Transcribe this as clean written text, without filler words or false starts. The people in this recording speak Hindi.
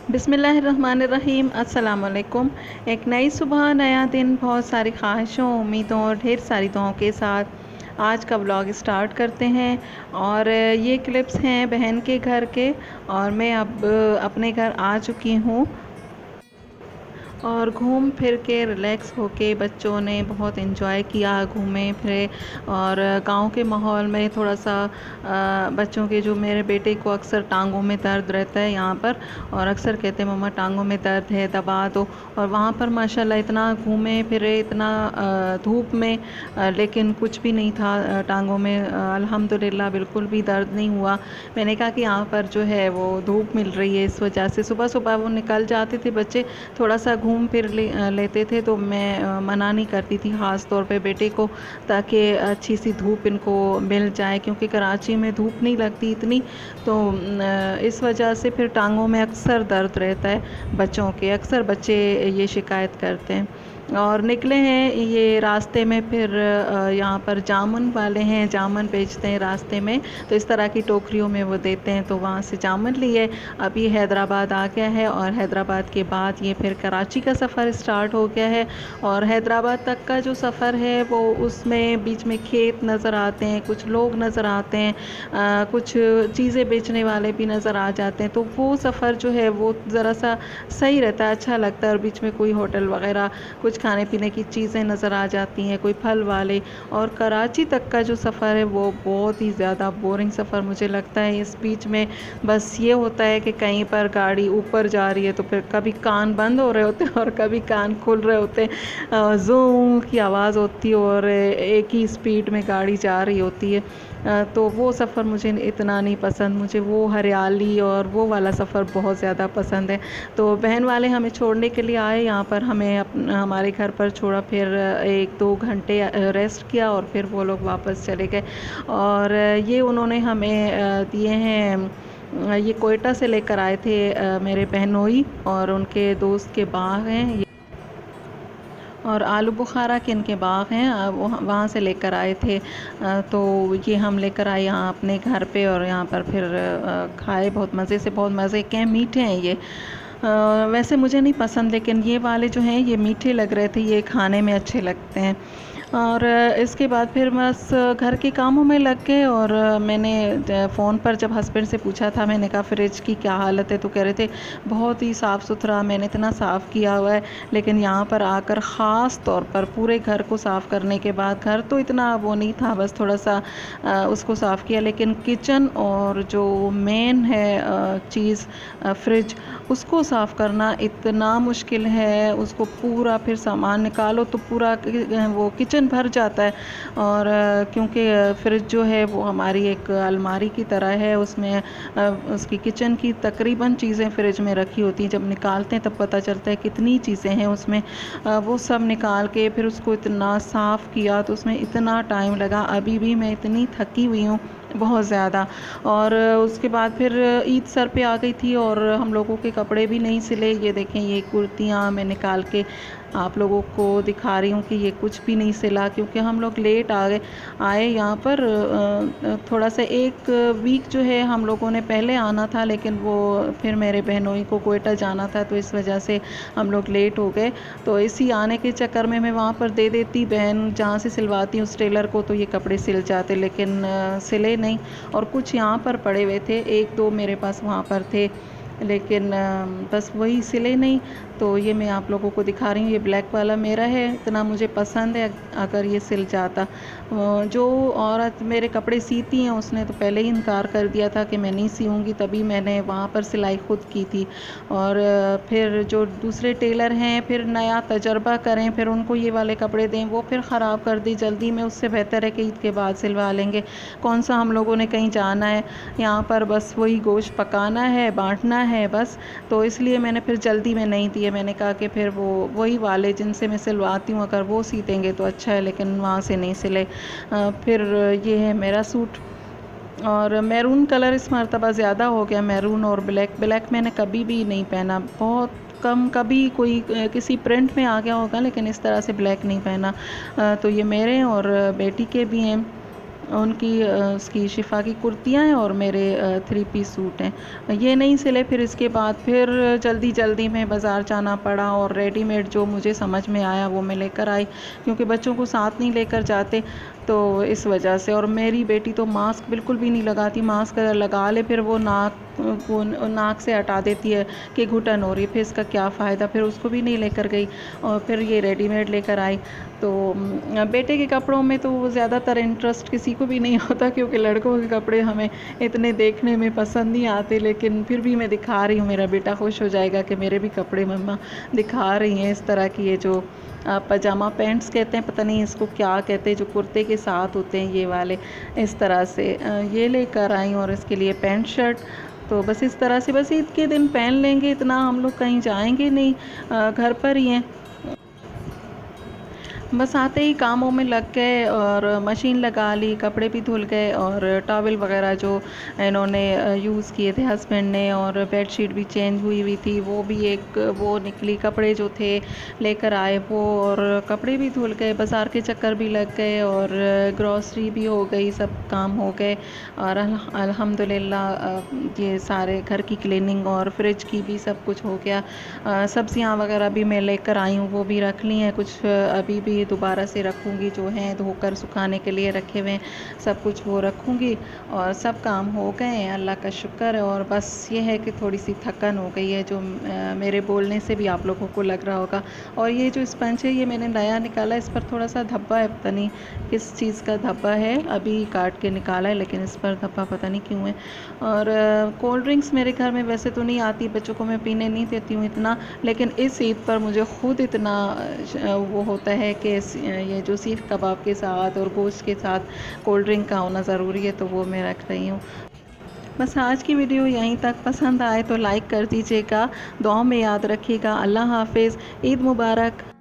बिस्मिल्लाहिर्रहमानिर्रहीम। अस्सलाम वालेकुम। एक नई सुबह, नया दिन, बहुत सारी ख्वाहिशों, उम्मीदों और ढेर सारी दुआओं के साथ आज का व्लॉग स्टार्ट करते हैं। और ये क्लिप्स हैं बहन के घर के, और मैं अब अपने घर आ चुकी हूँ। और घूम फिर के रिलैक्स होके बच्चों ने बहुत इन्जॉय किया, घूमे फिरे। और गांव के माहौल में थोड़ा सा बच्चों के, जो मेरे बेटे को अक्सर टांगों में दर्द रहता है यहाँ पर, और अक्सर कहते हैं मम्मा टांगों में दर्द है, दबा दो। और वहाँ पर माशाल्लाह इतना घूमे फिरे, इतना धूप में, लेकिन कुछ भी नहीं था टांगों में। अल्हम्दुलिल्लाह बिल्कुल भी दर्द नहीं हुआ। मैंने कहा कि यहाँ पर जो है वो धूप मिल रही है, इस वजह से सुबह सुबह वो निकल जाते थे बच्चे, थोड़ा सा घूम फिर लेते थे। तो मैं मना नहीं करती थी ख़ास तौर पे बेटे को, ताकि अच्छी सी धूप इनको मिल जाए, क्योंकि कराची में धूप नहीं लगती इतनी। तो इस वजह से फिर टांगों में अक्सर दर्द रहता है बच्चों के, अक्सर बच्चे ये शिकायत करते हैं। और निकले हैं ये रास्ते में, फिर यहाँ पर जामुन वाले हैं, जामुन बेचते हैं रास्ते में, तो इस तरह की टोकरियों में वो देते हैं, तो वहाँ से जामुन लिए। अब ये हैदराबाद आ गया है, और हैदराबाद के बाद ये फिर कराची का सफ़र स्टार्ट हो गया है। और हैदराबाद तक का जो सफ़र है वो, उसमें बीच में खेत नज़र आते हैं, कुछ लोग नज़र आते हैं, कुछ चीज़ें बेचने वाले भी नज़र आ जाते हैं। तो वो सफ़र जो है वो ज़रा सा सही रहता है, अच्छा लगता है। और बीच में कोई होटल वगैरह, कुछ खाने पीने की चीज़ें नज़र आ जाती हैं, कोई फल वाले। और कराची तक का जो सफ़र है वो बहुत ही ज़्यादा बोरिंग सफ़र मुझे लगता है। इस बीच में बस ये होता है कि कहीं पर गाड़ी ऊपर जा रही है तो फिर कभी कान बंद हो रहे होते हैं और कभी कान खुल रहे होते हैं, ज़ूं की आवाज़ होती है, और एक ही स्पीड में गाड़ी जा रही होती है। तो वो सफ़र मुझे इतना नहीं पसंद, मुझे वो हरियाली और वो वाला सफ़र बहुत ज़्यादा पसंद है। तो बहन वाले हमें छोड़ने के लिए आए यहाँ पर, हमें हमारे घर पर छोड़ा, फिर 1-2 घंटे रेस्ट किया, और फिर वो लोग वापस चले गए। और ये उन्होंने हमें दिए हैं, ये कोयटा से लेकर आए थे मेरे बहनोई और उनके दोस्त के बाग हैं, और आलू बुखारा के इनके बाग हैं, वहाँ से लेकर आए थे। तो ये हम लेकर आए यहाँ अपने घर पे, और यहाँ पर फिर खाए बहुत मज़े से, बहुत मज़े के हैं, मीठे हैं ये। वैसे मुझे नहीं पसंद, लेकिन ये वाले जो हैं ये मीठे लग रहे थे, ये खाने में अच्छे लगते हैं। और इसके बाद फिर बस घर के कामों में लग गए। और मैंने फ़ोन पर जब हस्बैंड से पूछा था, मैंने कहा फ्रिज की क्या हालत है, तो कह रहे थे बहुत ही साफ़ सुथरा, मैंने इतना साफ़ किया हुआ है। लेकिन यहाँ पर आकर ख़ास तौर पर पूरे घर को साफ़ करने के बाद, घर तो इतना वो नहीं था, बस थोड़ा सा उसको साफ़ किया, लेकिन किचन और जो मेन है चीज़, फ्रिज, उसको साफ़ करना इतना मुश्किल है। उसको पूरा फिर सामान निकालो तो पूरा वो किचन भर जाता है। और क्योंकि फ्रिज जो है वो हमारी एक अलमारी की तरह है, उसमें उसकी किचन की तकरीबन चीज़ें फ्रिज में रखी होती हैं। जब निकालते हैं तब पता चलता है कितनी चीज़ें हैं उसमें। वो सब निकाल के फिर उसको इतना साफ़ किया, तो उसमें इतना टाइम लगा। अभी भी मैं इतनी थकी हुई हूँ बहुत ज़्यादा। और उसके बाद फिर ईद सर पे आ गई थी, और हम लोगों के कपड़े भी नहीं सिले। ये देखें, ये कुर्तियाँ मैं निकाल के आप लोगों को दिखा रही हूँ कि ये कुछ भी नहीं सिला, क्योंकि हम लोग लेट आए यहाँ पर। थोड़ा सा 1 वीक जो है हम लोगों ने पहले आना था, लेकिन वो फिर मेरे बहनोई को कोयटा जाना था, तो इस वजह से हम लोग लेट हो गए। तो इसी आने के चक्कर में मैं वहाँ पर दे देती, बहन जहाँ से सिलवाती हूँ उस टेलर को, तो ये कपड़े सिल जाते, लेकिन सिले नहीं। और कुछ यहाँ पर पड़े हुए थे, 1-2 मेरे पास वहाँ पर थे, लेकिन बस वही सिले नहीं। तो ये मैं आप लोगों को दिखा रही हूँ, ये ब्लैक वाला मेरा है, इतना मुझे पसंद है, अगर ये सिल जाता। जो औरत मेरे कपड़े सीती हैं उसने तो पहले ही इनकार कर दिया था कि मैं नहीं सीऊँगी, तभी मैंने वहाँ पर सिलाई खुद की थी। और फिर जो दूसरे टेलर हैं, फिर नया तजर्बा करें, फिर उनको ये वाले कपड़े दें, वो फिर ख़राब कर दी जल्दी में। उससे बेहतर है कि ईद के बाद सिलवा लेंगे। कौन सा हम लोगों ने कहीं जाना है, यहाँ पर बस वही गोश्त पकाना है, बांटना है बस। तो इसलिए मैंने फिर जल्दी में नहीं दिए। मैंने कहा कि फिर वही वाले जिनसे मैं सिलवाती हूँ, अगर वो सी देंगे तो अच्छा है, लेकिन वहाँ से नहीं सिले। फिर ये है मेरा सूट, और मैरून कलर इस मरतबा ज़्यादा हो गया, मैरून और ब्लैक मैंने कभी भी नहीं पहना, बहुत कम, कभी कोई किसी प्रिंट में आ गया होगा, लेकिन इस तरह से ब्लैक नहीं पहना। तो ये मेरे और बेटी के भी हैं। उनकी उसकी शिफा की कुर्तियाँ हैं और मेरे 3 पीस सूट हैं। ये नहीं सिले, फिर इसके बाद फिर जल्दी जल्दी में बाज़ार जाना पड़ा और रेडीमेड जो मुझे समझ में आया वो मैं लेकर आई, क्योंकि बच्चों को साथ नहीं लेकर जाते तो इस वजह से। और मेरी बेटी तो मास्क बिल्कुल भी नहीं लगाती, मास्क अगर लगा ले फिर वो नाक से हटा देती है कि घुटन हो रही है, फिर इसका क्या फ़ायदा, फिर उसको भी नहीं लेकर गई और फिर ये रेडीमेड लेकर आई। तो बेटे के कपड़ों में तो ज़्यादातर इंटरेस्ट किसी को भी नहीं होता, क्योंकि लड़कों के कपड़े हमें इतने देखने में पसंद नहीं आते, लेकिन फिर भी मैं दिखा रही हूँ, मेरा बेटा खुश हो जाएगा कि मेरे भी कपड़े मम्मा दिखा रही हैं। इस तरह की ये जो पजामा पैंट्स कहते हैं, पता नहीं इसको क्या कहते हैं, जो कुर्ते के साथ होते हैं ये वाले, इस तरह से ये लेकर आई। और इसके लिए पैंट शर्ट, तो बस इस तरह से बस ईद के दिन पहन लेंगे, इतना हम लोग कहीं जाएंगे नहीं, घर पर ही हैं। बस आते ही कामों में लग गए और मशीन लगा ली, कपड़े भी धुल गए और टॉवल वगैरह जो इन्होंने यूज़ किए थे हस्बैंड ने, और बेडशीट भी चेंज हुई हुई थी वो भी एक वो निकली, कपड़े जो थे लेकर आए वो, और कपड़े भी धुल गए, बाज़ार के चक्कर भी लग गए और ग्रॉसरी भी हो गई, सब काम हो गए। और अल्हम्दुलिल्लाह ये सारे घर की क्लीनिंग और फ्रिज की भी सब कुछ हो गया। सब्जियां वगैरह भी मैं लेकर आई हूँ, वो भी रख ली हैं, कुछ अभी भी दोबारा से रखूँगी, जो हैं धोकर सुखाने के लिए रखे हुए हैं, सब कुछ वो रखूँगी। और सब काम हो गए हैं, अल्लाह का शुक्र है। और बस ये है कि थोड़ी सी थकन हो गई है, जो मेरे बोलने से भी आप लोगों को लग रहा होगा। और ये जो स्पंज है ये मैंने नया निकाला, इस पर थोड़ा सा धब्बा है, पता नहीं किस चीज़ का धब्बा है, अभी काट के निकाला है, लेकिन इस पर धब्बा पता नहीं क्यों है। और कोल्ड ड्रिंक्स मेरे घर में वैसे तो नहीं आती, बच्चों को मैं पीने नहीं देती हूँ इतना, लेकिन इस ईद पर मुझे ख़ुद इतना वो होता है कि ये जो सीख कबाब के साथ और गोश्त के साथ कोल्ड ड्रिंक का होना ज़रूरी है, तो वो मैं रख रही हूँ। बस आज की वीडियो यहीं तक, पसंद आए तो लाइक कर दीजिएगा, दुआ में याद रखिएगा। अल्लाह हाफिज़, ईद मुबारक।